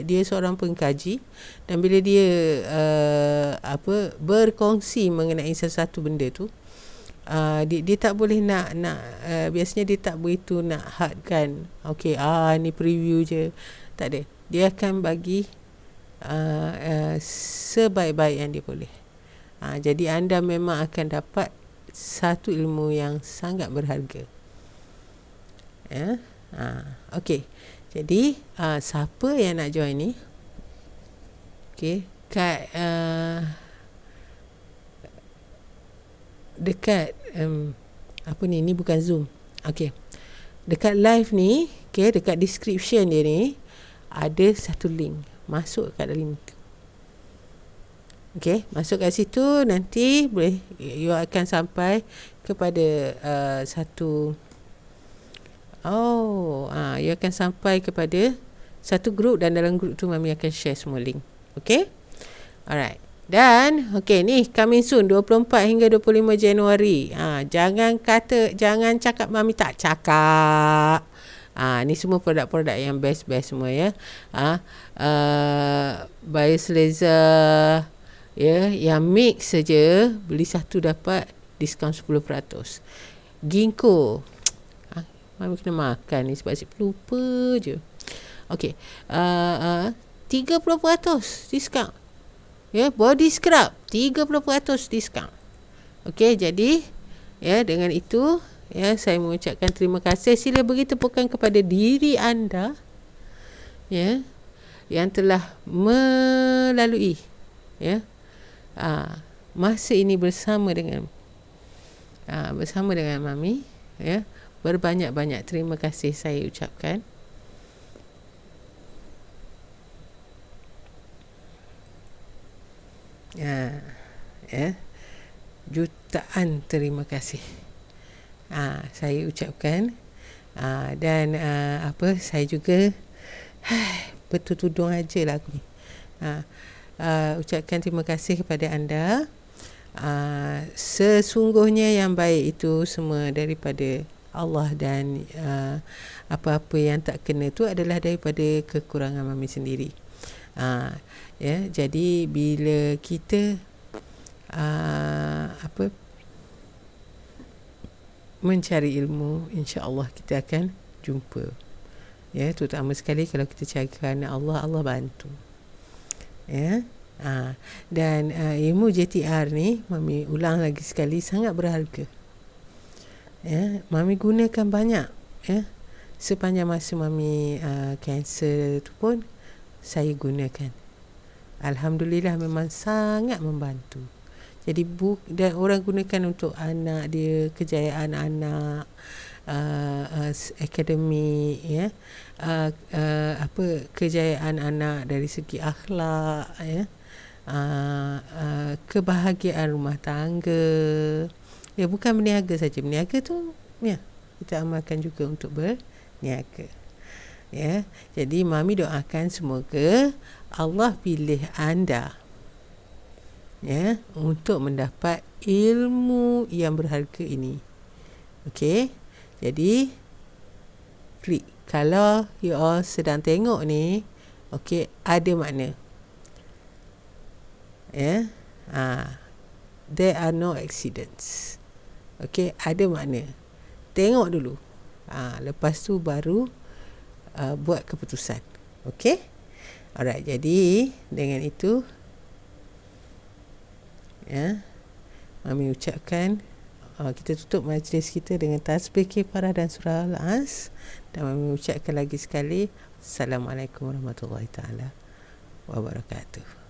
dia seorang pengkaji, dan bila dia berkongsi mengenai sesuatu benda tu, dia tak boleh nak biasanya dia tak begitu nak hadkan. Okey, ni preview je. Tak ada. Dia akan bagi sebaik-baik yang dia boleh. Jadi anda memang akan dapat satu ilmu yang sangat berharga. Ya. Okey. Jadi siapa yang nak join ni? Okey, kat dekat apa ni bukan Zoom. Okey. Dekat live ni, okey, dekat description dia ni ada satu link. Masuk kat link tu. Okey, masuk kat situ nanti boleh you akan sampai kepada satu you akan sampai kepada satu grup dan dalam grup tu Mami akan share semua link. Okey? Alright. Dan ni coming soon 24 hingga 25 Januari. Jangan cakap Mami tak cakap. Ni semua produk-produk yang best-best semua ya. Bios Laser yang mix saja beli satu dapat diskaun 10%. Ginkgo. Mami kena makan ni sebab saya lupa je. Okey. 30% diskaun. Body scrub 30% diskaun. Okey, jadi dengan itu saya mengucapkan terima kasih. Sila beri tepukan kepada diri anda yang telah melalui masa ini bersama dengan Mami. Berbanyak-banyak terima kasih saya ucapkan. Jutaan terima kasih saya ucapkan. Dan saya juga betul tudung aja lah aku ni. Ucapkan terima kasih kepada anda. Sesungguhnya yang baik itu semua daripada Allah, dan apa-apa yang tak kena tu adalah daripada kekurangan Mami sendiri. Jadi bila kita mencari ilmu, insya-Allah kita akan jumpa. Terutama sekali kalau kita cari kerana Allah bantu. Dan ilmu JTR ni Mami ulang lagi sekali sangat berharga. Mami gunakan banyak sepanjang masa Mami kanser tu pun saya gunakan. Alhamdulillah memang sangat membantu. Jadi dan orang gunakan untuk anak dia, kejayaan anak, akademik kejayaan anak dari segi akhlak, kebahagiaan rumah tangga. Bukan berniaga saja. Berniaga tu kita amalkan juga untuk berniaga. Jadi Mami doakan semoga Allah pilih anda untuk mendapat ilmu yang berharga ini. Okey. Jadi klik. Kalau you all sedang tengok ni, okey, ada makna. There are no accidents. Okey, ada makna. Tengok dulu. Lepas tu baru buat keputusan. Okey? Alright, jadi dengan itu Mami ucapkan kita tutup majlis kita dengan tasbih kifarah dan surah Al-As, dan Mami ucapkan lagi sekali Assalamualaikum warahmatullahi taala wabarakatuh.